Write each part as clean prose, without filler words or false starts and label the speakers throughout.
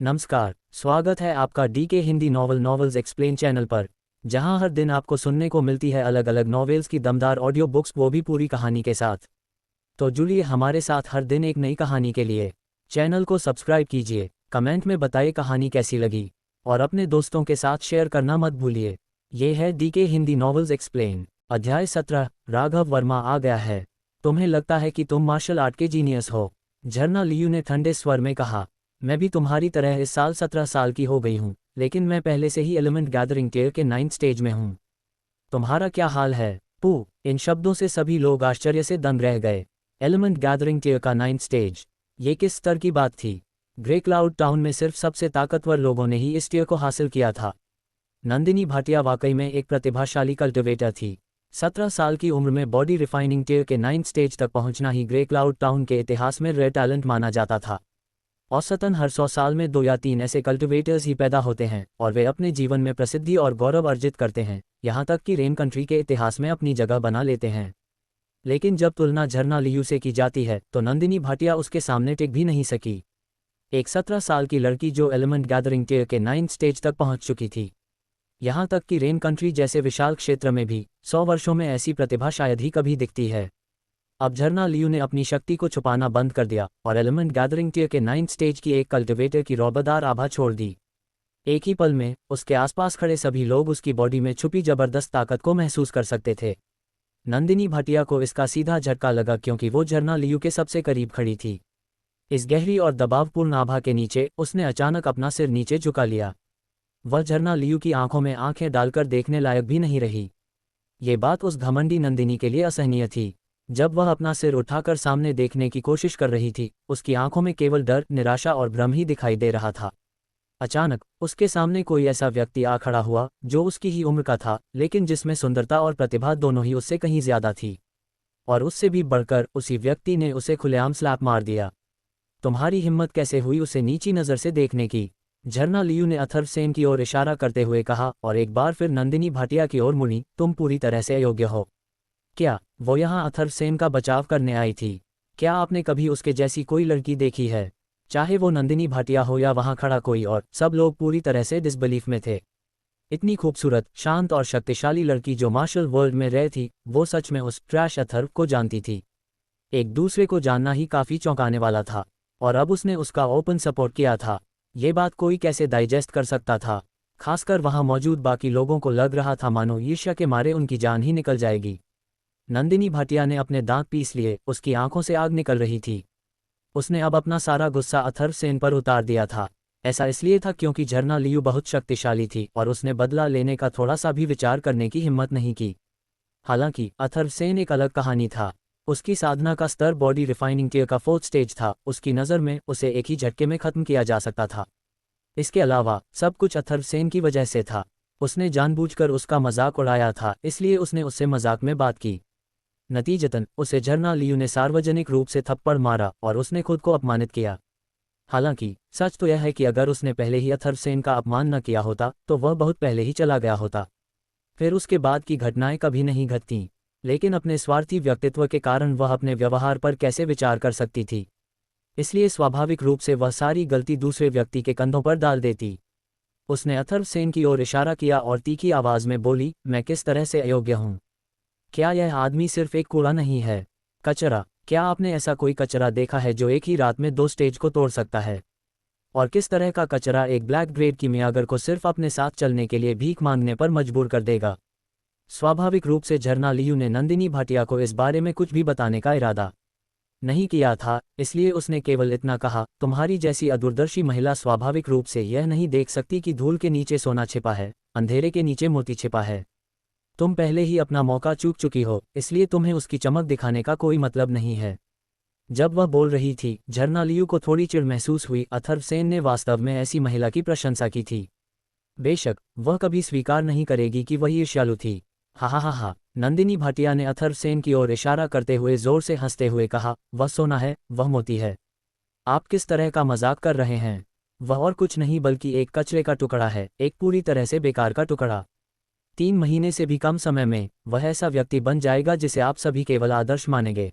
Speaker 1: नमस्कार, स्वागत है आपका DK Hindi novels explain channel पर, जहां हर दिन आपको सुनने को मिलती है अलग अलग नॉवेल्स की दमदार ऑडियो बुक्स, वो भी पूरी कहानी के साथ। तो जुड़िए हमारे साथ हर दिन एक नई कहानी के लिए। चैनल को सब्सक्राइब कीजिए, कमेंट में बताइए कहानी कैसी लगी, और अपने दोस्तों के साथ शेयर करना मत भूलिए। ये है डीके हिंदी नॉवेल्स एक्सप्लेन। अध्याय 17। राघव वर्मा आ गया है। तुम्हें लगता है कि तुम मार्शल आर्ट के जीनियस हो, झरना लियू ने ठंडे स्वर में कहा। मैं भी तुम्हारी तरह इस साल 17 साल की हो गई हूँ, लेकिन मैं पहले से ही एलिमेंट गैदरिंग टियर के 9th स्टेज में हूँ। तुम्हारा क्या हाल है? पू। इन शब्दों से सभी लोग आश्चर्य से दंग रह गए। एलिमेंट गैदरिंग टियर का 9th स्टेज, ये किस स्तर की बात थी? ग्रे क्लाउड टाउन में सिर्फ सबसे ताकतवर लोगों ने ही इस टियर को हासिल किया था। नंदिनी भाटिया वाकई में एक प्रतिभाशाली कल्टिवेटर थी। 17 साल की उम्र में बॉडी रिफाइनिंग टियर के 9th स्टेज तक पहुंचना ही ग्रे क्लाउड टाउन के इतिहास में रेयर टैलेंट माना जाता था। औसतन हर 100 साल में 2 या 3 ऐसे कल्टिवेटर्स ही पैदा होते हैं, और वे अपने जीवन में प्रसिद्धि और गौरव अर्जित करते हैं, यहाँ तक कि रेन कंट्री के इतिहास में अपनी जगह बना लेते हैं। लेकिन जब तुलना झरना लियू से की जाती है तो नंदिनी भाटिया उसके सामने टिक भी नहीं सकी। एक 17 साल की लड़की जो एलिमेंट गैदरिंग टियर के 9th स्टेज तक पहुंच चुकी थी। यहाँ तक कि रेन कंट्री जैसे विशाल क्षेत्र में भी 100 वर्षों में ऐसी प्रतिभा शायद ही कभी दिखती है। अब झरना लियू ने अपनी शक्ति को छुपाना बंद कर दिया और एलिमेंट गैदरिंग टियर के 9th स्टेज की एक कल्टिवेटर की रौबदार आभा छोड़ दी। एक ही पल में उसके आसपास खड़े सभी लोग उसकी बॉडी में छुपी जबरदस्त ताकत को महसूस कर सकते थे। नंदिनी भाटिया को इसका सीधा झटका लगा, क्योंकि वो झरना लियू के सबसे करीब खड़ी थी। इस गहरी और दबावपूर्ण आभा के नीचे उसने अचानक अपना सिर नीचे झुका लिया। वह झरना लियू की आंखों में आंखें डालकर देखने लायक भी नहीं रही। ये बात उस घमंडी नंदिनी के लिए असहनीय थी। जब वह अपना सिर उठाकर सामने देखने की कोशिश कर रही थी, उसकी आंखों में केवल डर, निराशा और भ्रम ही दिखाई दे रहा था। अचानक उसके सामने कोई ऐसा व्यक्ति आ खड़ा हुआ जो उसकी ही उम्र का था, लेकिन जिसमें सुंदरता और प्रतिभा दोनों ही उससे कहीं ज्यादा थी। और उससे भी बढ़कर उसी व्यक्ति ने उसे खुलेआम स्लैप मार दिया। तुम्हारी हिम्मत कैसे हुई उसे नीची नज़र से देखने की? झरना लियू ने अथर्व सेन की ओर इशारा करते हुए कहा, और एक बार फिर नंदिनी भाटिया की ओर मुड़ी। तुम पूरी तरह से अयोग्य हो। क्या वो यहाँ अथर्व सेन का बचाव करने आई थी? क्या आपने कभी उसके जैसी कोई लड़की देखी है? चाहे वो नंदिनी भाटिया हो या वहाँ खड़ा कोई और, सब लोग पूरी तरह से डिसबिलीफ में थे। इतनी खूबसूरत, शांत और शक्तिशाली लड़की जो मार्शल वर्ल्ड में रह थी, वो सच में उस ट्रैश अथर्व को जानती थी। एक दूसरे को जानना ही काफ़ी चौंकाने वाला था, और अब उसने उसका ओपन सपोर्ट किया था। ये बात कोई कैसे डाइजेस्ट कर सकता था? खासकर वहाँ मौजूद बाकी लोगों को लग रहा था मानो ईर्ष्या के मारे उनकी जान ही निकल जाएगी। नंदिनी भाटिया ने अपने दांत पीस लिए, उसकी आंखों से आग निकल रही थी। उसने अब अपना सारा गुस्सा अथर्व सेन पर उतार दिया था। ऐसा इसलिए था क्योंकि झरना लियू बहुत शक्तिशाली थी और उसने बदला लेने का थोड़ा सा भी विचार करने की हिम्मत नहीं की। हालांकि अथर्व सेन एक अलग कहानी था। उसकी साधना का स्तर बॉडी रिफाइनिंग टियर का 4th स्टेज था। उसकी नज़र में उसे एक ही झटके में खत्म किया जा सकता था। इसके अलावा सब कुछ अथर्व सेन की वजह से था। उसने जानबूझकर उसका मजाक उड़ाया था, इसलिए उसने उससे मजाक में बात की। नतीजतन उसे झरना लियू ने सार्वजनिक रूप से थप्पड़ मारा और उसने खुद को अपमानित किया। हालांकि सच तो यह है कि अगर उसने पहले ही अथर्व सेन का अपमान न किया होता तो वह बहुत पहले ही चला गया होता। फिर उसके बाद की घटनाएं कभी नहीं घटतीं, लेकिन अपने स्वार्थी व्यक्तित्व के कारण वह अपने व्यवहार पर कैसे विचार कर सकती थी? इसलिए स्वाभाविक रूप से वह सारी गलती दूसरे व्यक्ति के कंधों पर डाल देती। उसने अथर्व सेन की ओर इशारा किया और तीखी आवाज में बोली, मैं किस तरह से अयोग्य हूँ? क्या यह आदमी सिर्फ एक कूड़ा नहीं है? कचरा? क्या आपने ऐसा कोई कचरा देखा है जो एक ही रात में 2 स्टेज को तोड़ सकता है? और किस तरह का कचरा एक ब्लैक ग्रेड की मियागर को सिर्फ अपने साथ चलने के लिए भीख मांगने पर मजबूर कर देगा? स्वाभाविक रूप से झरना लियू ने नंदिनी भाटिया को इस बारे में कुछ भी बताने का इरादा नहीं किया था, इसलिए उसने केवल इतना कहा, तुम्हारी जैसी अदूरदर्शी महिला स्वाभाविक रूप से यह नहीं देख सकती कि धूल के नीचे सोना छिपा है, अंधेरे के नीचे मोती छिपा है। तुम पहले ही अपना मौका चूक चुकी हो, इसलिए तुम्हें उसकी चमक दिखाने का कोई मतलब नहीं है। जब वह बोल रही थी, झरना लियू को थोड़ी चिढ़ महसूस हुई। अथर्व सेन ने वास्तव में ऐसी महिला की प्रशंसा की थी। बेशक वह कभी स्वीकार नहीं करेगी कि वह ईर्ष्यालु थी। हा हा हा हा। नंदिनी भाटिया ने अथर्व सेन की ओर इशारा करते हुए जोर से हंसते हुए कहा, वह सोना है, वह मोती है। आप किस तरह का मजाक कर रहे हैं? वह और कुछ नहीं बल्कि एक कचरे का टुकड़ा है, एक पूरी तरह से बेकार का टुकड़ा। 3 महीने से भी कम समय में वह ऐसा व्यक्ति बन जाएगा जिसे आप सभी केवल आदर्श मानेंगे।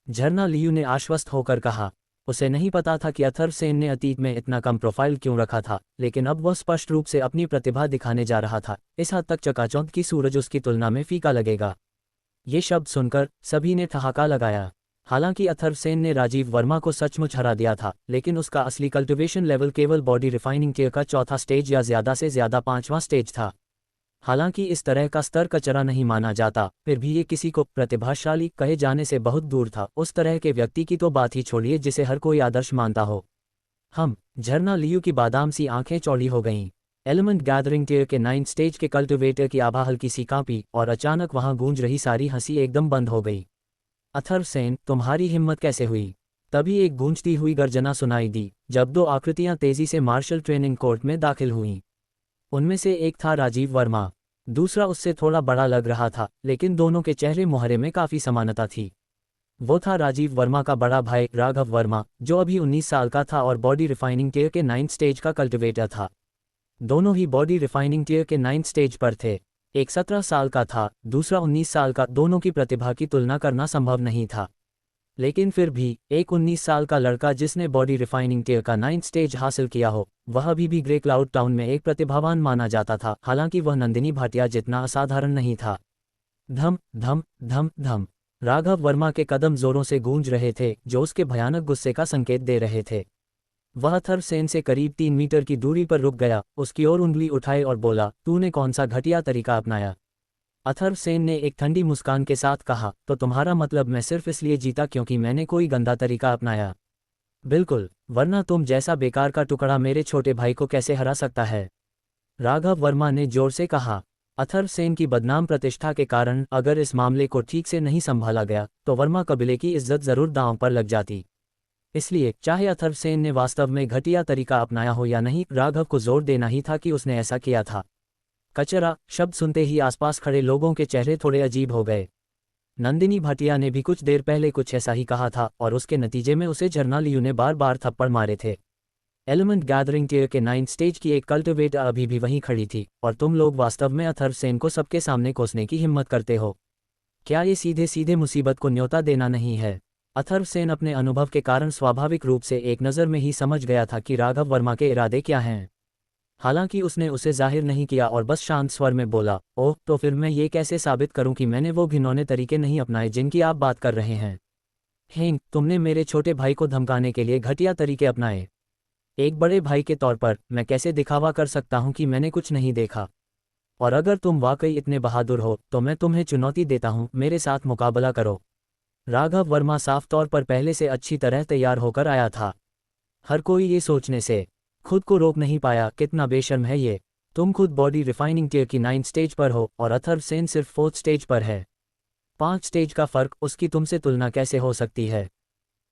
Speaker 1: झरना लियू ने आश्वस्त होकर कहा। उसे नहीं पता था कि अथर्वसेन ने अतीत में इतना कम प्रोफाइल क्यों रखा था, लेकिन अब वह स्पष्ट रूप से अपनी प्रतिभा दिखाने जा रहा था। इस हद तक चकाचौंध की सूरज उसकी तुलना में फीका लगेगा। ये शब्द सुनकर सभी ने ठहाका लगाया। हालांकि अथर्वसेन ने राजीव वर्मा को सचमुच हरा दिया था, लेकिन उसका असली कल्टिवेशन लेवल केवल बॉडी रिफाइनिंग टियर का चौथा स्टेज या ज़्यादा से ज़्यादा 5वां स्टेज था। हालांकि इस तरह का स्तर कचरा नहीं माना जाता, फिर भी ये किसी को प्रतिभाशाली कहे जाने से बहुत दूर था। उस तरह के व्यक्ति की तो बात ही छोड़िए जिसे हर कोई आदर्श मानता हो। झरना लियू की बादाम सी आंखें चौड़ी हो गईं। एलिमेंट गैदरिंग टियर के 9th स्टेज के कल्टिवेटर की आभा हल्की सी कांपी और अचानक वहां गूंज रही सारी हंसी एकदम बंद हो गई। अथर्वसेन, तुम्हारी हिम्मत कैसे हुई? तभी एक गूंजती हुई गर्जना सुनाई दी जब दो आकृतियां तेजी से मार्शल ट्रेनिंग कोर्ट में दाखिल हुईं। उनमें से एक था राजीव वर्मा, दूसरा उससे थोड़ा बड़ा लग रहा था, लेकिन दोनों के चेहरे मुहरे में काफी समानता थी। वो था राजीव वर्मा का बड़ा भाई राघव वर्मा, जो अभी 19 साल का था और बॉडी रिफाइनिंग टियर के 9th स्टेज का कल्टिवेटर था। दोनों ही बॉडी रिफाइनिंग टियर के 9th स्टेज पर थे। एक 17 साल का था, दूसरा 19 साल का। दोनों की प्रतिभा की तुलना करना संभव नहीं था, लेकिन फिर भी एक 19 साल का लड़का जिसने बॉडी रिफाइनिंग टियर का 9th स्टेज हासिल किया हो, वह अभी भी ग्रे क्लाउड टाउन में एक प्रतिभावान माना जाता था। हालांकि वह नंदिनी भाटिया जितना असाधारण नहीं था। धम धम धम धम राघव वर्मा के कदम जोरों से गूंज रहे थे, जो उसके भयानक गुस्से का संकेत दे रहे थे। वह अथर्वसेन से करीब 3 मीटर की दूरी पर रुक गया, उसकी ओर उंगली उठाए और बोला, तूने कौन सा घटिया तरीका अपनाया? अथर्वसेन ने एक ठंडी मुस्कान के साथ कहा, तो तुम्हारा मतलब मैं सिर्फ इसलिए जीता क्योंकि मैंने कोई गंदा तरीका अपनाया? बिल्कुल, वरना तुम जैसा बेकार का टुकड़ा मेरे छोटे भाई को कैसे हरा सकता है? राघव वर्मा ने जोर से कहा। अथर्वसेन की बदनाम प्रतिष्ठा के कारण अगर इस मामले को ठीक से नहीं संभाला गया तो वर्मा कबीले की इज्जत जरूर दांव पर लग जाती। इसलिए चाहे अथर्वसेन ने वास्तव में घटिया तरीका अपनाया हो या नहीं, राघव को जोर देना ही था कि उसने ऐसा किया था। कचरा शब्द सुनते ही आसपास खड़े लोगों के चेहरे थोड़े अजीब हो गए। नंदिनी भाटिया ने भी कुछ देर पहले कुछ ऐसा ही कहा था और उसके नतीजे में उसे झरना लियू ने बार बार थप्पड़ मारे थे। एलिमेंट गैदरिंग टियर के 9th स्टेज की एक कल्टिवेटर अभी भी वहीं खड़ी थी, और तुम लोग वास्तव में अथर्वसेन को सबके सामने कोसने की हिम्मत करते हो। क्या ये सीधे सीधे मुसीबत को न्योता देना नहीं है? अथर्वसेन अपने अनुभव के कारण स्वाभाविक रूप से एक नज़र में ही समझ गया था कि राघव वर्मा के इरादे क्या हैं। हालांकि उसने उसे जाहिर नहीं किया और बस शांत स्वर में बोला, ओह, तो फिर मैं ये कैसे साबित करूं कि मैंने वो घिनौने तरीके नहीं अपनाए जिनकी आप बात कर रहे हैं? हेंग, तुमने मेरे छोटे भाई को धमकाने के लिए घटिया तरीके अपनाए। एक बड़े भाई के तौर पर मैं कैसे दिखावा कर सकता हूं कि मैंने कुछ नहीं देखा? और अगर तुम वाकई इतने बहादुर हो तो मैं तुम्हें चुनौती देता हूं, मेरे साथ मुकाबला करो। राघव वर्मा साफ तौर पर पहले से अच्छी तरह तैयार होकर आया था। हर कोई ये सोचने से खुद को रोक नहीं पाया, कितना बेशर्म है ये। तुम खुद बॉडी रिफाइनिंग टियर की 9th स्टेज पर हो और अथर्वसेन सिर्फ 4th स्टेज पर है। 5 स्टेज का फर्क, उसकी तुमसे तुलना कैसे हो सकती है?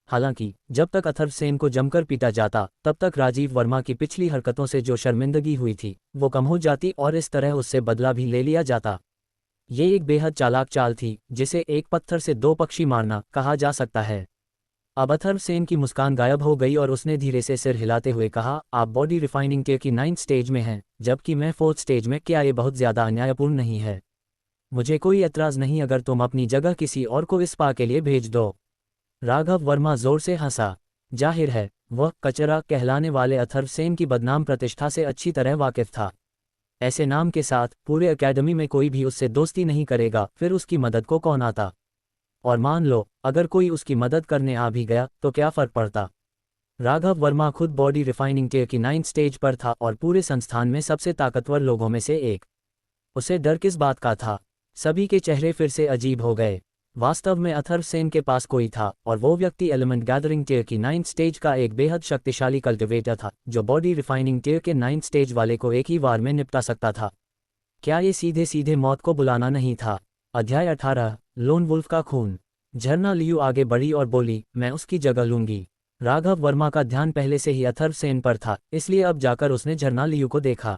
Speaker 1: हालांकि जब तक अथर्वसेन को जमकर पीटा जाता तब तक राजीव वर्मा की पिछली हरकतों से जो शर्मिंदगी हुई थी वो कम हो जाती और इस तरह उससे बदला भी ले लिया जाता। ये एक बेहद चालाक चाल थी जिसे एक पत्थर से 2 पक्षी मारना कहा जा सकता है। अब अथर्वसेन की मुस्कान गायब हो गई और उसने धीरे से सिर हिलाते हुए कहा, आप बॉडी रिफाइनिंग टियर की 9th स्टेज में हैं, जबकि मैं 4th स्टेज में। क्या ये बहुत ज़्यादा अन्यायपूर्ण नहीं है? मुझे कोई एतराज़ नहीं अगर तुम अपनी जगह किसी और को इस स्पा के लिए भेज दो। राघव वर्मा जोर से हंसा। जाहिर है वह कचरा कहलाने वाले अथर्वसेन की बदनाम प्रतिष्ठा से अच्छी तरह वाकिफ था। ऐसे नाम के साथ पूरे एकेडमी में कोई भी उससे दोस्ती नहीं करेगा, फिर उसकी मदद को कौन आता? और मान लो अगर कोई उसकी मदद करने आ भी गया तो क्या फ़र्क पड़ता? राघव वर्मा खुद बॉडी रिफाइनिंग टियर की 9th स्टेज पर था और पूरे संस्थान में सबसे ताकतवर लोगों में से एक। उसे डर किस बात का था? सभी के चेहरे फिर से अजीब हो गए। वास्तव में अथर्वसेन के पास कोई था, और वो व्यक्ति एलिमेंट गैदरिंग टियर की 9th स्टेज का एक बेहद शक्तिशाली कल्टिवेटर था जो बॉडी रिफाइनिंग टियर के 9th स्टेज वाले को एक ही वार में निपटा सकता था। क्या ये सीधे सीधे मौत को बुलाना नहीं था? अध्याय 18, लोन वुल्फ का खून। झरना लियू आगे बढ़ी और बोली, मैं उसकी जगह लूंगी। राघव वर्मा का ध्यान पहले से ही अथर्वसेन पर था, इसलिए अब जाकर उसने झरना लियू को देखा।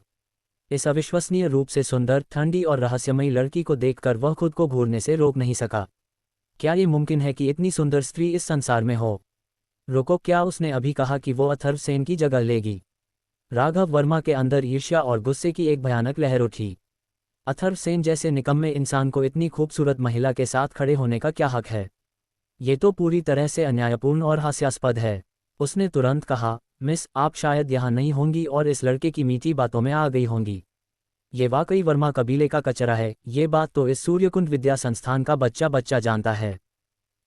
Speaker 1: इस अविश्वसनीय रूप से सुंदर, ठंडी और रहस्यमयी लड़की को देखकर वह खुद को घूरने से रोक नहीं सका। क्या ये मुमकिन है कि इतनी सुंदर स्त्री इस संसार में हो? रुको, क्या उसने अभी कहा कि वो अथर्वसेन की जगह लेगी? राघव वर्मा के अंदर ईर्ष्या और गुस्से की एक भयानक लहर उठी। अथर्वसेन जैसे निकम्मे इंसान को इतनी खूबसूरत महिला के साथ खड़े होने का क्या हक है? ये तो पूरी तरह से अन्यायपूर्ण और हास्यास्पद है। उसने तुरंत कहा, मिस, आप शायद यहाँ नहीं होंगी और इस लड़के की मीठी बातों में आ गई होंगी। ये वाकई वर्मा कबीले का कचरा है, ये बात तो इस सूर्यकुंड विद्या संस्थान का बच्चा बच्चा जानता है।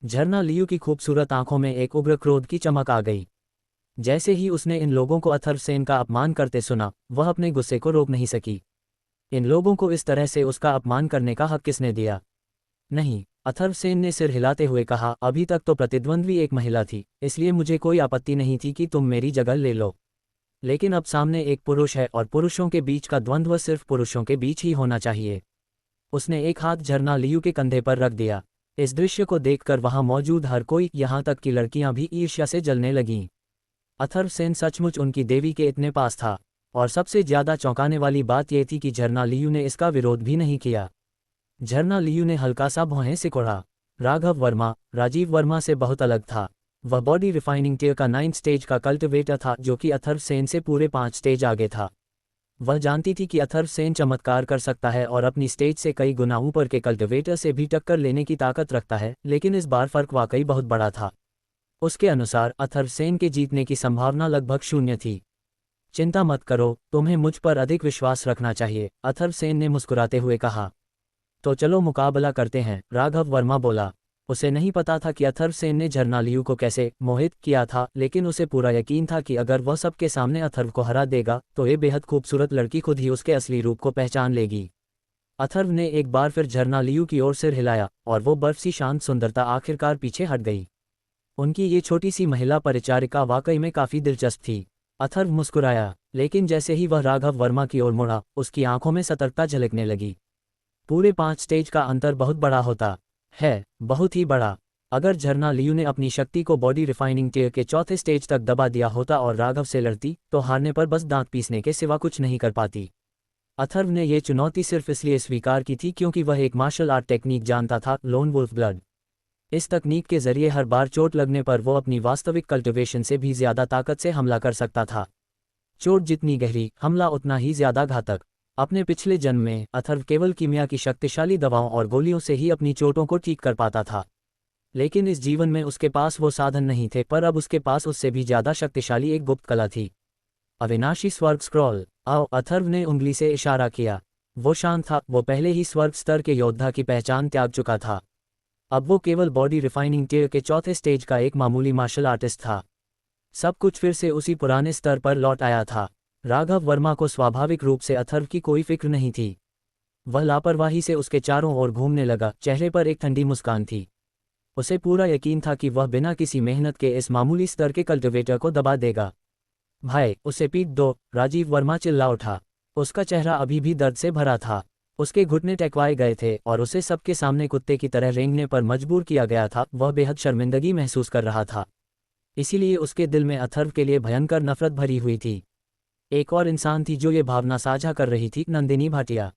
Speaker 1: झरना लियू की खूबसूरत आंखों में एक उग्र क्रोध की चमक आ गई। जैसे ही उसने इन लोगों को अथर्वसेन का अपमान करते सुना, वह अपने गुस्से को रोक नहीं सकी। इन लोगों को इस तरह से उसका अपमान करने का हक किसने दिया? नहीं, अथर्वसेन ने सिर हिलाते हुए कहा, अभी तक तो प्रतिद्वंद्वी एक महिला थी, इसलिए मुझे कोई आपत्ति नहीं थी कि तुम मेरी जगह ले लो। लेकिन अब सामने एक पुरुष है और पुरुषों के बीच का द्वंद्व सिर्फ पुरुषों के बीच ही होना चाहिए। उसने एक हाथ झरना लियू के कंधे पर रख दिया। इस दृश्य को देखकर वहां मौजूद हर कोई, यहाँ तक कि लड़कियां भी ईर्ष्या से जलने लगीं। अथर्वसेन सचमुच उनकी देवी के इतने पास था, और सबसे ज्यादा चौंकाने वाली बात यह थी कि झरना लियू ने इसका विरोध भी नहीं किया। झरना लियू ने हल्का सा भौहें सिकोड़ा। राघव वर्मा राजीव वर्मा से बहुत अलग था। वह बॉडी रिफाइनिंग टियर का 9 स्टेज का कल्टिवेटर था, जो कि अथर्वसेन से पूरे 5 स्टेज आगे था। वह जानती थी कि अथर्वसेन चमत्कार कर सकता है और अपनी स्टेज से कई गुना ऊपर के कल्टिवेटर से भी टक्कर लेने की ताकत रखता है, लेकिन इस बार फर्क वाकई बहुत बड़ा था। उसके अनुसार अथर्वसेन के जीतने की संभावना लगभग 0 थी। चिंता मत करो, तुम्हें मुझ पर अधिक विश्वास रखना चाहिए, अथर्वसेन ने मुस्कुराते हुए कहा। तो चलो मुकाबला करते हैं, राघव वर्मा बोला। उसे नहीं पता था कि अथर्वसेन ने झरना लियू को कैसे मोहित किया था, लेकिन उसे पूरा यकीन था कि अगर वह सबके सामने अथर्व को हरा देगा तो ये बेहद खूबसूरत लड़की खुद ही उसके असली रूप को पहचान लेगी। अथर्व ने एक बार फिर झरना लियू की ओर सिर हिलाया और वो बर्फ सी शांत सुंदरता आखिरकार पीछे हट गई। उनकी ये छोटी सी महिला परिचारिका वाकई में काफी दिलचस्प थी। अथर्व मुस्कुराया, लेकिन जैसे ही वह राघव वर्मा की ओर मुड़ा, उसकी आंखों में सतर्कता झलकने लगी। पूरे 5 स्टेज का अंतर बहुत बड़ा होता है, बहुत ही बड़ा। अगर झरना लियू ने अपनी शक्ति को बॉडी रिफाइनिंग टियर के 4थे स्टेज तक दबा दिया होता और राघव से लड़ती, तो हारने पर बस दांत पीसने के सिवा कुछ नहीं कर पाती। अथर्व ने यह चुनौती सिर्फ इसलिए स्वीकार की थी क्योंकि वह एक मार्शल आर्ट टेक्निक जानता था, लोन वुल्फ ब्लड। इस तकनीक के जरिए हर बार चोट लगने पर वो अपनी वास्तविक कल्टिवेशन से भी ज्यादा ताकत से हमला कर सकता था। चोट जितनी गहरी, हमला उतना ही ज्यादा घातक। अपने पिछले जन्म में अथर्व केवल कीमिया की शक्तिशाली दवाओं और गोलियों से ही अपनी चोटों को ठीक कर पाता था, लेकिन इस जीवन में उसके पास वो साधन नहीं थे। पर अब उसके पास उससे भी ज्यादा शक्तिशाली एक गुप्त कला थी, अविनाशी स्वर्ग स्क्रॉल। आओ, अथर्व ने उंगली से इशारा किया। वो शांत था, वो पहले ही स्वर्ग स्तर के योद्धा की पहचान त्याग चुका था। अब वो केवल बॉडी रिफाइनिंग टियर के 4थे स्टेज का एक मामूली मार्शल आर्टिस्ट था। सब कुछ फिर से उसी पुराने स्तर पर लौट आया था। राघव वर्मा को स्वाभाविक रूप से अथर्व की कोई फिक्र नहीं थी। वह लापरवाही से उसके चारों ओर घूमने लगा, चेहरे पर एक ठंडी मुस्कान थी। उसे पूरा यकीन था कि वह बिना किसी मेहनत के इस मामूली स्तर के कल्टिवेटर को दबा देगा। भाई, उसे पीट दो, राजीव वर्मा चिल्ला उठा। उसका चेहरा अभी भी दर्द से भरा था। उसके घुटने टेकवाए गए थे और उसे सबके सामने कुत्ते की तरह रेंगने पर मजबूर किया गया था। वह बेहद शर्मिंदगी महसूस कर रहा था, इसीलिए उसके दिल में अथर्व के लिए भयंकर नफरत भरी हुई थी। एक और इंसान थी जो ये भावना साझा कर रही थी, नंदिनी भाटिया।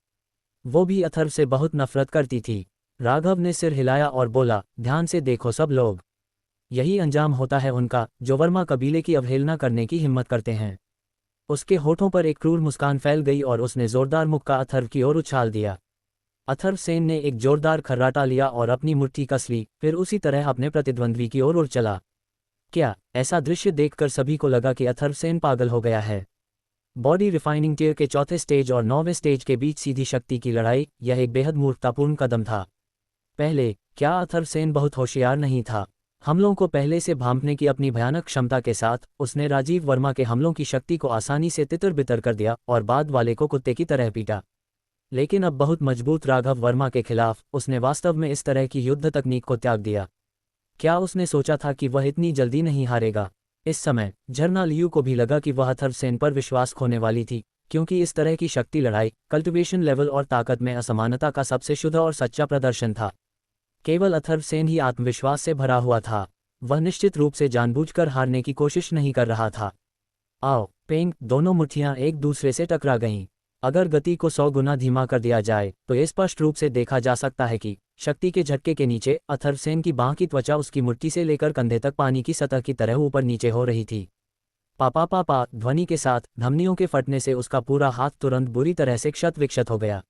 Speaker 1: वो भी अथर्व से बहुत नफरत करती थी। राघव ने सिर हिलाया और बोला, ध्यान से देखो सब लोग, यही अंजाम होता है उनका जो वर्मा कबीले की अवहेलना करने की हिम्मत करते हैं। उसके होठों पर एक क्रूर मुस्कान फैल गई और उसने जोरदार मुक्का अथर्व की ओर उछाल दिया। अथर्वसेन ने एक जोरदार खर्राटा लिया और अपनी मुट्ठी कस ली, फिर उसी तरह अपने प्रतिद्वंद्वी की ओर उड़ चला। क्या ऐसा दृश्य देखकर सभी को लगा कि अथर्वसेन पागल हो गया है। बॉडी रिफाइनिंग टियर के 4थे स्टेज और 9वें स्टेज के बीच सीधी शक्ति की लड़ाई, यह एक बेहद मूर्खतापूर्ण कदम था। पहले, क्या अथर्वसेन बहुत होशियार नहीं था? हमलों को पहले से भांपने की अपनी भयानक क्षमता के साथ उसने राजीव वर्मा के हमलों की शक्ति को आसानी से तितर-बितर कर दिया और बाद वाले को कुत्ते की तरह पीटा। लेकिन अब बहुत मजबूत राघव वर्मा के खिलाफ उसने वास्तव में इस तरह की युद्ध तकनीक को त्याग दिया। क्या उसने सोचा था कि वह इतनी जल्दी नहीं हारेगा? इस समय झरना लियू को भी लगा कि वह अथर्वसेन पर विश्वास खोने वाली थी, क्योंकि इस तरह की शक्ति लड़ाई कल्टिवेशन लेवल और ताकत में असमानता का सबसे शुद्ध और सच्चा प्रदर्शन था। केवल अथर्वसेन ही आत्मविश्वास से भरा हुआ था। वह निश्चित रूप से जानबूझकर हारने की कोशिश नहीं कर रहा था। आओ, पेंग, दोनों मुट्ठियां एक दूसरे से टकरा गईं। अगर गति को 100 गुना धीमा कर दिया जाए तो ये स्पष्ट रूप से देखा जा सकता है कि शक्ति के झटके के नीचे अथर्वसेन की बांह की त्वचा उसकी मुट्ठी से लेकर कंधे तक पानी की सतह की तरह ऊपर नीचे हो रही थी। पापा पापा ध्वनि के साथ धमनियों के फटने से उसका पूरा हाथ तुरंत बुरी तरह से क्षत विक्षत हो गया।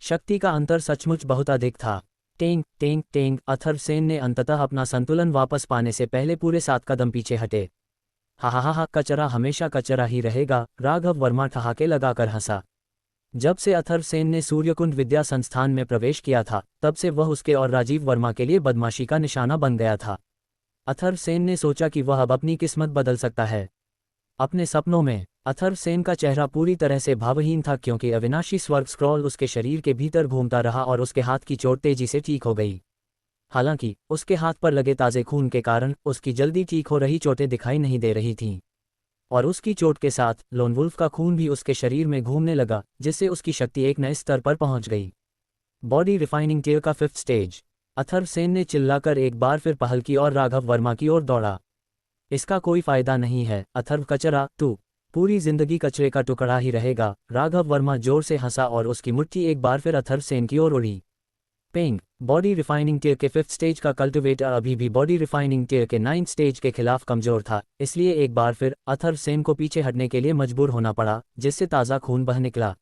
Speaker 1: शक्ति का अंतर सचमुच बहुत अधिक था। टेंग टेंग टेंग, अथर्वसेन ने अंततः अपना संतुलन वापस पाने से पहले पूरे 7 कदम पीछे हटे। हा हा हा हा, कचरा हमेशा कचरा ही रहेगा, राघव वर्मा ठहाके लगाकर हंसा। जब से अथर्व सेन ने सूर्यकुंड विद्या संस्थान में प्रवेश किया था, तब से वह उसके और राजीव वर्मा के लिए बदमाशी का निशाना बन गया था। अथर्व सेन ने सोचा कि वह अब अपनी किस्मत बदल सकता है। अपने सपनों में अथर्व सेन का चेहरा पूरी तरह से भावहीन था, क्योंकि अविनाशी स्वर्ग स्क्रॉल उसके शरीर के भीतर घूमता रहा और उसके हाथ की चोट तेजी से ठीक हो गई। हालांकि उसके हाथ पर लगे ताज़े खून के कारण उसकी जल्दी ठीक हो रही चोटें दिखाई नहीं दे रही थीं, और उसकी चोट के साथ लोन वुल्फ का खून भी उसके शरीर में घूमने लगा, जिससे उसकी शक्ति एक नए स्तर पर पहुंच गई। बॉडी रिफाइनिंग टेयर का 5th स्टेज। अथर्व सेन ने चिल्लाकर एक बार फिर पहल की और राघव वर्मा की ओर दौड़ा। इसका कोई फायदा नहीं है अथर्व, कचरा, तू पूरी जिंदगी कचरे का टुकड़ा ही रहेगा। राघव वर्मा जोर से हंसा और उसकी मुट्ठी एक बार फिर अथर्व सेन की ओर उड़ी। पेंग। बॉडी रिफाइनिंग टेयर के 5th स्टेज का कल्टिवेटर अभी भी बॉडी रिफाइनिंग टेयर के 9th स्टेज के खिलाफ कमजोर था, इसलिए एक बार फिर अथर्व सेन को पीछे हटने के लिए मजबूर होना पड़ा, जिससे ताज़ा खून बह निकला।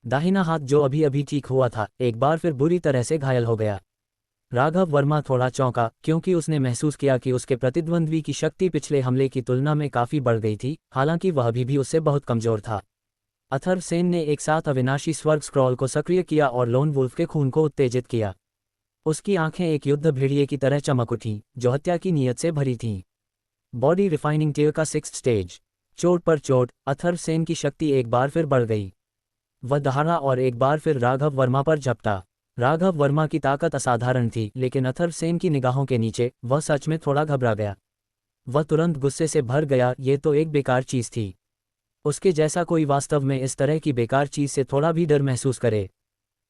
Speaker 1: दाहिना हाथ जो अभी अभी ठीक हुआ था, एक बार फिर बुरी तरह से घायल हो गया। राघव वर्मा थोड़ा चौंका, क्योंकि उसने महसूस किया कि उसके प्रतिद्वंद्वी की शक्ति पिछले हमले की तुलना में काफ़ी बढ़ गई थी, हालांकि वह अभी भी उससे बहुत कमजोर था। अथर्व सेन ने एक साथ अविनाशी स्वर्ग स्क्रॉल को सक्रिय किया और लोन वुल्फ के खून को उत्तेजित किया। उसकी आंखें एक युद्ध भेड़िए की तरह चमक उठीं, जो हत्या की नीयत से भरी थीं। बॉडी रिफाइनिंग टेयर का 6th स्टेज। चोट पर चोट, अथर्व सेन की शक्ति एक बार फिर बढ़ गई। वह दहाड़ा और एक बार फिर राघव वर्मा पर झपटा। राघव वर्मा की ताकत असाधारण थी, लेकिन अथर्व सेन की निगाहों के नीचे वह सच में थोड़ा घबरा गया। वह तुरंत गुस्से से भर गया, ये तो एक बेकार चीज़ थी। उसके जैसा कोई वास्तव में इस तरह की बेकार चीज़ से थोड़ा भी डर महसूस करे।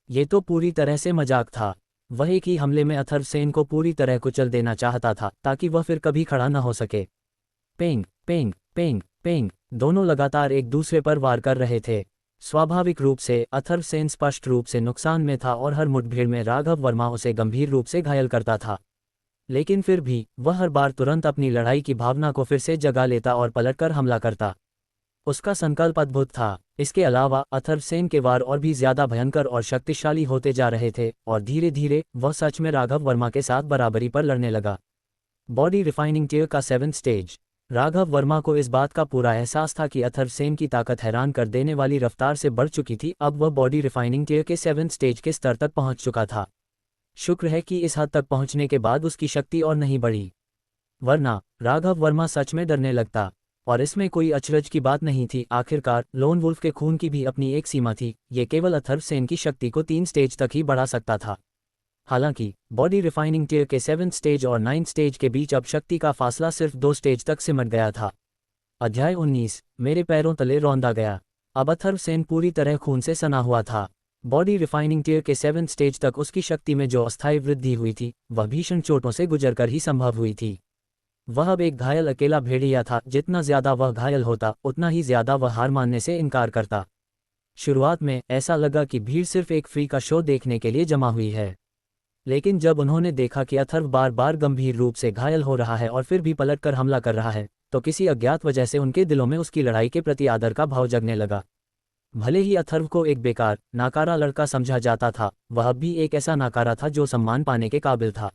Speaker 1: ये तो पूरी तरह से मजाक था। वह एक ही हमले में अथर्व सेन को पूरी तरह कुचल देना चाहता था, ताकि वह फिर कभी खड़ा न हो सके। पेंग पेंग पेंग पेंग, दोनों लगातार एक दूसरे पर वार कर रहे थे। स्वाभाविक रूप से अथर्व सेन स्पष्ट रूप से नुकसान में था और हर मुठभेड़ में राघव वर्मा उसे गंभीर रूप से घायल करता था। लेकिन फिर भी वह हर बार तुरंत अपनी लड़ाई की भावना को फिर से जगा लेता और पलटकर हमला करता। उसका संकल्प अद्भुत था। इसके अलावा अथर्व सेन के वार और भी ज्यादा भयंकर और शक्तिशाली होते जा रहे थे, और धीरे धीरे वह सच में राघव वर्मा के साथ बराबरी पर लड़ने लगा। बॉडी रिफाइनिंग टेयर का 7th स्टेज। राघव वर्मा को इस बात का पूरा एहसास था कि अथर्व सेन की ताकत हैरान कर देने वाली रफ्तार से बढ़ चुकी थी। अब वह बॉडी रिफाइनिंग टेयर के 7th स्टेज के स्तर तक पहुंच चुका था। शुक्र है कि इस हद तक पहुंचने के बाद उसकी शक्ति और नहीं बढ़ी, वरना राघव वर्मा सच में डरने लगता। और इसमें कोई अचरज की बात नहीं थी। आखिरकार लोन वुल्फ के खून की भी अपनी एक सीमा थी, ये केवल अथर्व सेन की शक्ति को 3 स्टेज तक ही बढ़ा सकता था। हालांकि बॉडी रिफाइनिंग टेयर के 7th स्टेज और 9th स्टेज के बीच अब शक्ति का फासला सिर्फ 2 स्टेज तक सिमट गया था। अध्याय 19। मेरे पैरों तले रौंदा गया। अब अथर्व सेन पूरी तरह खून से सना हुआ था। बॉडी रिफाइनिंग टेयर के 7th स्टेज तक उसकी शक्ति में जो अस्थायी वृद्धि हुई थी, वह भीषण चोटों से गुजरकर ही संभव हुई थी। वह अब एक घायल अकेला भेड़िया था। जितना ज्यादा वह घायल होता, उतना ही ज्यादा वह हार मानने से इनकार करता। शुरुआत में ऐसा लगा कि भीड़ सिर्फ एक फ्री का शो देखने के लिए जमा हुई है, लेकिन जब उन्होंने देखा कि अथर्व बार बार गंभीर रूप से घायल हो रहा है और फिर भी पलटकर हमला कर रहा है, तो किसी अज्ञात वजह से उनके दिलों में उसकी लड़ाई के प्रति आदर का भाव जगने लगा। भले ही अथर्व को एक बेकार, नाकारा लड़का समझा जाता था, वह अब भी एक ऐसा नाकारा था जो सम्मान पाने के काबिल था।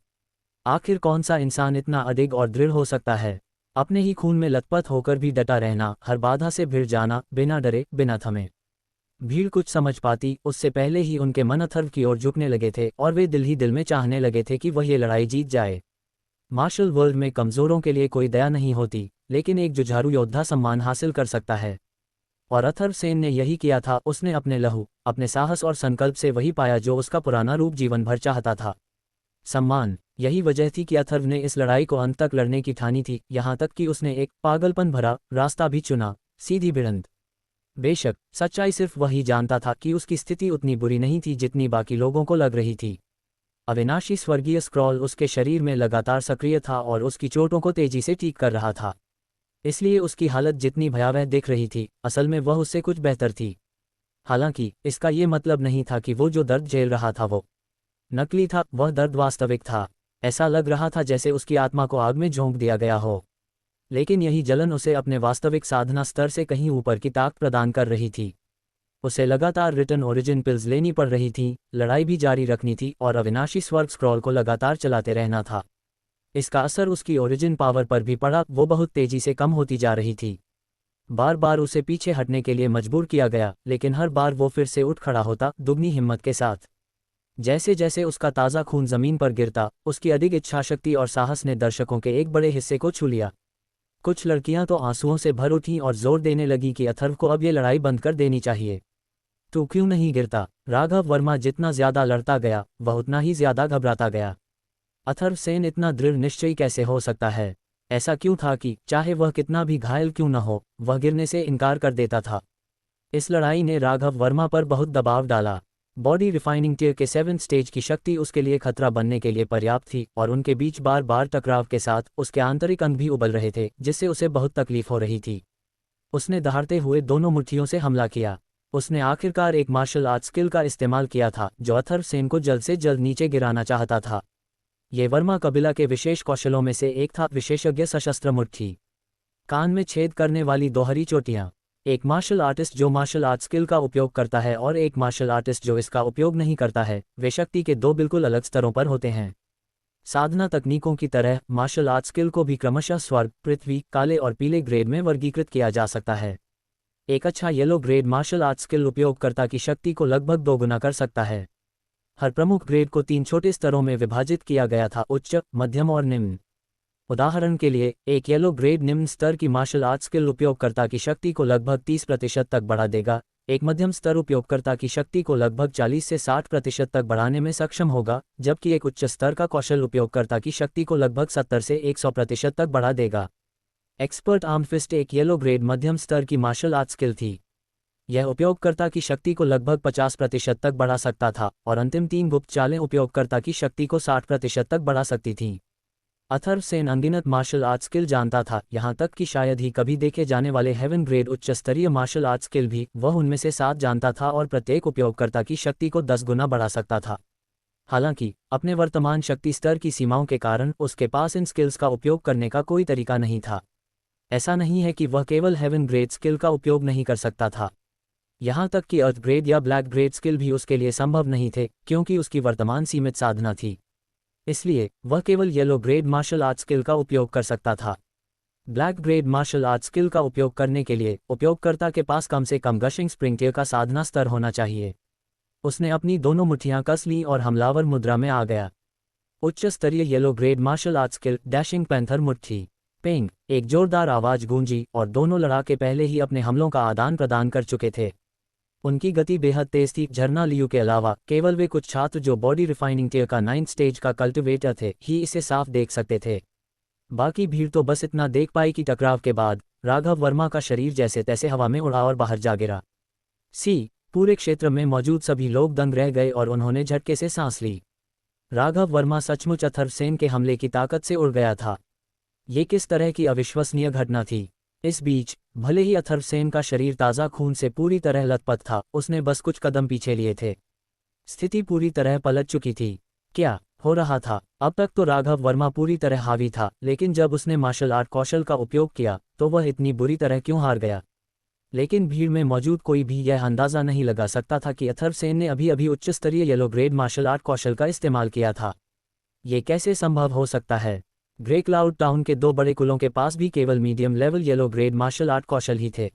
Speaker 1: आखिर कौन सा इंसान इतना अडिग और दृढ़ हो सकता है, अपने ही खून में लथपथ होकर भी डटा रहना, हर बाधा से भिड़ जाना, बिना डरे, बिना थमे। भीड़ कुछ समझ पाती उससे पहले ही उनके मन अथर्व की ओर झुकने लगे थे, और वे दिल ही दिल में चाहने लगे थे कि वह ये लड़ाई जीत जाए। मार्शल वर्ल्ड में कमजोरों के लिए कोई दया नहीं होती, लेकिन एक जुझारू योद्धा सम्मान हासिल कर सकता है। और अथर्व सेन ने यही किया था। उसने अपने लहू, अपने साहस और संकल्प से वही पाया जो उसका पुराना रूप जीवन भर चाहता था, सम्मान। यही वजह थी कि अथर्व ने इस लड़ाई को अंत तक लड़ने की ठानी थी, यहाँ तक कि उसने एक पागलपन भरा रास्ता भी चुना, सीधी भिड़ंत। बेशक सच्चाई सिर्फ वही जानता था कि उसकी स्थिति उतनी बुरी नहीं थी जितनी बाकी लोगों को लग रही थी। अविनाशी स्वर्गीय स्क्रॉल उसके शरीर में लगातार सक्रिय था और उसकी चोटों को तेजी से ठीक कर रहा था। इसलिए उसकी हालत जितनी भयावह दिख रही थी, असल में वह उससे कुछ बेहतर थी। हालांकि इसका ये मतलब नहीं था कि वो जो दर्द झेल रहा था वो नकली था, वह दर्द वास्तविक था। ऐसा लग रहा था जैसे उसकी आत्मा को आग में झोंक दिया गया हो। लेकिन यही जलन उसे अपने वास्तविक साधना स्तर से कहीं ऊपर की ताकत प्रदान कर रही थी। उसे लगातार रिटर्न ओरिजिन पिल्स लेनी पड़ रही थी, लड़ाई भी जारी रखनी थी और अविनाशी स्वर्ग स्क्रॉल को लगातार चलाते रहना था। इसका असर उसकी ओरिजिन पावर पर भी पड़ा, वो बहुत तेजी से कम होती जा रही थी। बार बार उसे पीछे हटने के लिए मजबूर किया गया, लेकिन हर बार वो फिर से उठ खड़ा होता, दुगनी हिम्मत के साथ। जैसे जैसे उसका ताज़ा खून जमीन पर गिरता, उसकी अधिक इच्छाशक्ति और साहस ने दर्शकों के एक बड़े हिस्से को छू लिया। कुछ लड़कियां तो आंसुओं से भर उठीं और जोर देने लगी कि अथर्व को अब ये लड़ाई बंद कर देनी चाहिए। तू क्यों नहीं गिरता? राघव वर्मा जितना ज्यादा लड़ता गया, वह उतना ही ज्यादा घबराता गया। अथर्व सेन इतना दृढ़ निश्चयी कैसे हो सकता है? ऐसा क्यों था कि चाहे वह कितना भी घायल क्यों न हो, वह गिरने से इनकार कर देता था। इस लड़ाई ने राघव वर्मा पर बहुत दबाव डाला। बॉडी रिफाइनिंग टीयर के 7th स्टेज की शक्ति उसके लिए खतरा बनने के लिए पर्याप्त थी, और उनके बीच बार बार टकराव के साथ उसके आंतरिक अंग भी उबल रहे थे, जिससे उसे बहुत तकलीफ हो रही थी। उसने दहाड़ते हुए दोनों मुट्ठियों से हमला किया। उसने आखिरकार एक मार्शल आर्ट स्किल का इस्तेमाल किया था, जो अथर्व सेन को जल्द से जल्द नीचे गिराना चाहता था। ये वर्मा कबीला के विशेष कौशलों में से एक था, विशेषज्ञ सशस्त्र मुट्ठी। कान में छेद करने वाली दोहरी चोटियां। एक मार्शल आर्टिस्ट जो मार्शल आर्ट स्किल का उपयोग करता है और एक मार्शल आर्टिस्ट जो इसका उपयोग नहीं करता है, वे शक्ति के दो बिल्कुल अलग स्तरों पर होते हैं। साधना तकनीकों की तरह मार्शल आर्ट स्किल को भी क्रमशः स्वर्ग, पृथ्वी, काले और पीले ग्रेड में वर्गीकृत किया जा सकता है। एक अच्छा yellow grade martial art skill उपयोगकर्ता की शक्ति को लगभग दोगुना कर सकता है। हर प्रमुख ग्रेड को 3 छोटे स्तरों में विभाजित किया गया था, उच्च, मध्यम और निम्न। उदाहरण के लिए, एक येलो ग्रेड निम्न स्तर की मार्शल आर्ट स्किल उपयोगकर्ता की शक्ति को लगभग 30% तक बढ़ा देगा, एक मध्यम स्तर उपयोगकर्ता की शक्ति को लगभग 40 से 60% तक बढ़ाने में सक्षम होगा, जबकि एक उच्च स्तर का कौशल उपयोगकर्ता की शक्ति को लगभग 70 से 100% तक बढ़ा देगा। एक्सपर्ट आर्म फिस्ट एक येलो ग्रेड मध्यम स्तर की मार्शल आर्ट स्किल थी। यह उपयोगकर्ता की शक्ति को लगभग 50% तक बढ़ा सकता था, और अंतिम 3 गुप्त चालें उपयोगकर्ता की शक्ति को 60% तक बढ़ा सकती थीं। अथर्व सेन अनगिनत मार्शल आर्ट स्किल जानता था, यहाँ तक कि शायद ही कभी देखे जाने वाले हेवन ग्रेड उच्च स्तरीय मार्शल आर्ट स्किल भी वह उनमें से 7 जानता था, और प्रत्येक उपयोगकर्ता की शक्ति को 10 गुना बढ़ा सकता था। हालांकि अपने वर्तमान शक्ति स्तर की सीमाओं के कारण उसके पास इन स्किल्स का उपयोग करने का कोई तरीका नहीं था। ऐसा नहीं है कि वह केवल हेवन ग्रेड स्किल का उपयोग नहीं कर सकता था। यहाँ तक कि अर्थ ग्रेड या ब्लैक ग्रेड स्किल भी उसके लिए संभव नहीं थे, क्योंकि उसकी वर्तमान सीमित साधना थी। इसलिए वह केवल yellow grade martial art skill का उपयोग कर सकता था। Black grade martial art skill का उपयोग करने के लिए उपयोगकर्ता के पास कम से कम गशिंग स्प्रिंग टीयर का साधना स्तर होना चाहिए। उसने अपनी दोनों मुट्ठियां कस लीं और हमलावर मुद्रा में आ गया। उच्च स्तरीय yellow grade martial art skill dashing panther मुट्ठी। पेंग, एक जोरदार आवाज गूंजी, और दोनों लड़ाके पहले ही अपने हमलों का आदान प्रदान कर चुके थे। उनकी गति बेहद तेज थी। झरना लियू के अलावा केवल वे कुछ छात्र जो बॉडी रिफाइनिंग टीयर का 9th स्टेज का कल्टिवेटर थे ही इसे साफ देख सकते थे। बाकी भीड़ तो बस इतना देख पाई कि टकराव के बाद राघव वर्मा का शरीर जैसे तैसे हवा में उड़ा और बाहर जा गिरा। पूरे क्षेत्र में मौजूद सभी लोग दंग रह गए और उन्होंने झटके से सांस ली। राघव वर्मा सचमुच अथर्व सेन के हमले की ताकत से उड़ गया था। ये किस तरह की अविश्वसनीय घटना थी। इस बीच भले ही अथर्व सेन का शरीर ताज़ा खून से पूरी तरह लथपथ था, उसने बस कुछ कदम पीछे लिए थे। स्थिति पूरी तरह पलट चुकी थी। क्या हो रहा था? अब तक तो राघव वर्मा पूरी तरह हावी था, लेकिन जब उसने मार्शल आर्ट कौशल का उपयोग किया तो वह इतनी बुरी तरह क्यों हार गया? लेकिन भीड़ में मौजूद कोई भी यह अंदाज़ा नहीं लगा सकता था कि अथर्व सेन ने अभी अभी उच्च स्तरीय येलो ग्रेड मार्शल आर्ट कौशल का इस्तेमाल किया था। ये कैसे संभव हो सकता है? ग्रे क्लाउड टाउन के 2 बड़े कुलों के पास भी केवल medium level yellow grade martial art कौशल ही थे।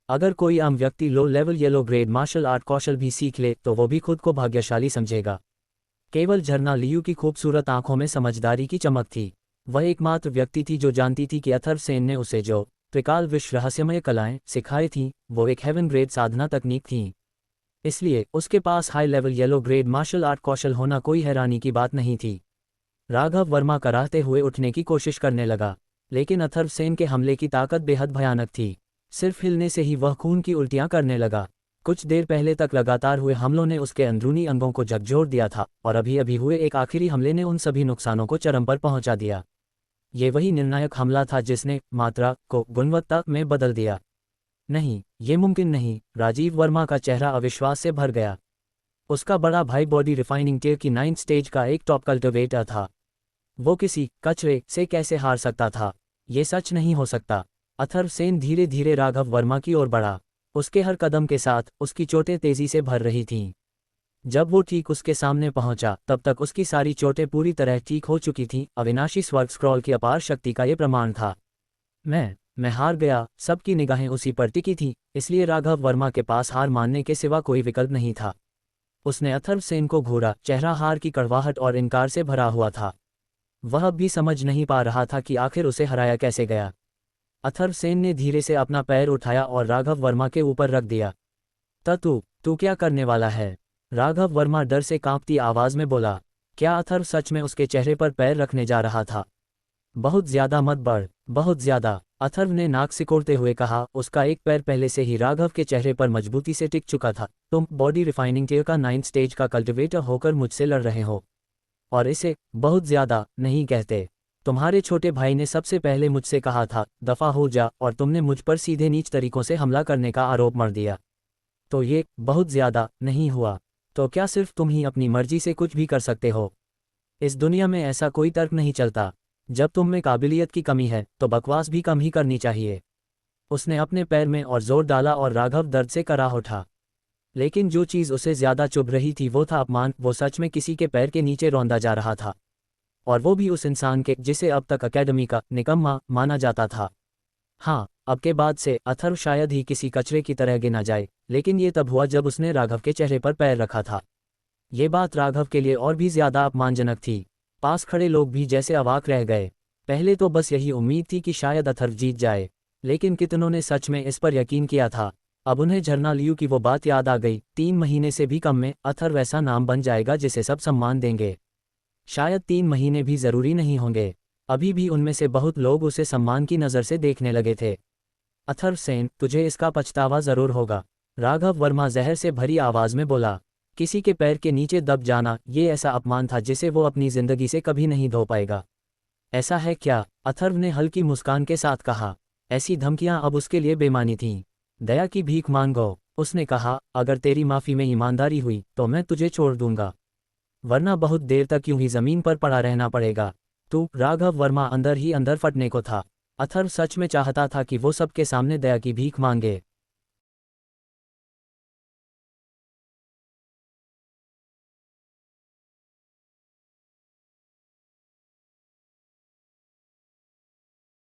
Speaker 1: अगर कोई आम व्यक्ति low level yellow grade martial art कौशल भी सीख ले तो वो भी खुद को भाग्यशाली समझेगा। केवल झरना लियू की खूबसूरत आंखों में समझदारी की चमक थी। वह एकमात्र व्यक्ति थी जो जानती थी कि अथर्व सेन ने उसे जो त्रिकाल विश्व रहस्यमय कलाएं सिखाई थीं, वो एक हेवन ग्रेड साधना तकनीक थीं। इसलिए उसके पास high level yellow grade martial art कौशल होना कोई हैरानी की बात नहीं थी। राघव वर्मा कराहते हुए उठने की कोशिश करने लगा, लेकिन अथर्व सेन के हमले की ताकत बेहद भयानक थी। सिर्फ हिलने से ही वह खून की उल्टियां करने लगा। कुछ देर पहले तक लगातार हुए हमलों ने उसके अंदरूनी अंगों को झकझोर दिया था, और अभी अभी हुए एक आखिरी हमले ने उन सभी नुकसानों को चरम पर पहुंचा दिया। ये वही निर्णायक हमला था जिसने मात्रा को गुणवत्ता में बदल दिया। नहीं, ये मुमकिन नहीं। राजीव वर्मा का चेहरा अविश्वास से भर गया। उसका बड़ा भाई बॉडी रिफाइनिंग टीयर की 9th स्टेज का एक टॉप कल्टिवेटर था। वो किसी कचरे से कैसे हार सकता था? ये सच नहीं हो सकता। अथर्व सेन धीरे धीरे राघव वर्मा की ओर बढ़ा। उसके हर कदम के साथ उसकी चोटें तेजी से भर रही थीं। जब वो ठीक उसके सामने पहुंचा तब तक उसकी सारी चोटें पूरी तरह ठीक हो चुकी थीं। अविनाशी स्वर्ग स्क्रॉल की अपार शक्ति का ये प्रमाण था। मैं हार गया। सबकी निगाहें उसी पर टिकी थीं, इसलिए राघव वर्मा के पास हार मानने के सिवा कोई विकल्प नहीं था। उसने अथर्वसेन को घूरा, चेहरा हार की कड़वाहट और इनकार से भरा हुआ था। वह भी समझ नहीं पा रहा था कि आखिर उसे हराया कैसे गया। अथर्वसेन ने धीरे से अपना पैर उठाया और राघव वर्मा के ऊपर रख दिया। तू क्या करने वाला है? राघव वर्मा डर से कांपती आवाज में बोला। क्या अथर्व सच में उसके चेहरे पर पैर रखने जा रहा था? बहुत ज्यादा मत बढ़, बहुत ज्यादा, अथर्व ने नाक सिकोड़ते हुए कहा। उसका एक पैर पहले से ही राघव के चेहरे पर मजबूती से टिक चुका था। तुम बॉडी रिफाइनिंग टेयर का 9th स्टेज का कल्टिवेटर होकर मुझसे लड़ रहे हो, और इसे बहुत ज्यादा नहीं कहते। तुम्हारे छोटे भाई ने सबसे पहले मुझसे कहा था दफा हो जा, और तुमने मुझ पर सीधे नीच तरीकों से हमला करने का आरोप मढ़ दिया। तो ये बहुत ज्यादा नहीं हुआ? तो क्या सिर्फ तुम ही अपनी मर्जी से कुछ भी कर सकते हो? इस दुनिया में ऐसा कोई तर्क नहीं चलता। जब तुम में काबिलियत की कमी है तो बकवास भी कम ही करनी चाहिए। उसने अपने पैर में और जोर डाला और राघव दर्द से कराह उठा। लेकिन जो चीज़ उसे ज्यादा चुभ रही थी वो था अपमान। वो सच में किसी के पैर के नीचे रौंदा जा रहा था, और वो भी उस इंसान के जिसे अब तक अकेडमी का निकम्मा माना जाता था। हाँ, अब के बाद से अथर्व शायद ही किसी कचरे की तरह गिना जाए, लेकिन ये तब हुआ जब उसने राघव के चेहरे पर पैर रखा था। ये बात राघव के लिए और भी ज्यादा अपमानजनक थी। पास खड़े लोग भी जैसे अवाक रह गए। पहले तो बस यही उम्मीद थी कि शायद अथर्व जीत जाए, लेकिन कितनों ने सच में इस पर यकीन किया था। अब उन्हें झरना लियू की वो बात याद आ गई। 3 महीने से भी कम में अथर्व ऐसा नाम बन जाएगा जिसे सब सम्मान देंगे। शायद 3 महीने भी जरूरी नहीं होंगे। अभी भी उनमें से बहुत लोग उसे सम्मान की नज़र से देखने लगे थे। अथर्वसेन, तुझे इसका पछतावा जरूर होगा, राघव वर्मा जहर से भरी आवाज में बोला। किसी के पैर के नीचे दब जाना, ये ऐसा अपमान था जिसे वो अपनी जिंदगी से कभी नहीं धो पाएगा। ऐसा है क्या? अथर्व ने हल्की मुस्कान के साथ कहा। ऐसी धमकियां अब उसके लिए बेमानी थीं। दया की भीख मांगो, उसने कहा। अगर तेरी माफी में ईमानदारी हुई तो मैं तुझे छोड़ दूंगा, वरना बहुत देर तक यूं ही जमीन पर पड़ा रहना पड़ेगा। तू? राघव वर्मा अंदर ही अंदर फटने को था। अथर्व सच में चाहता था कि वो सबके सामने दया की भीख मांगे,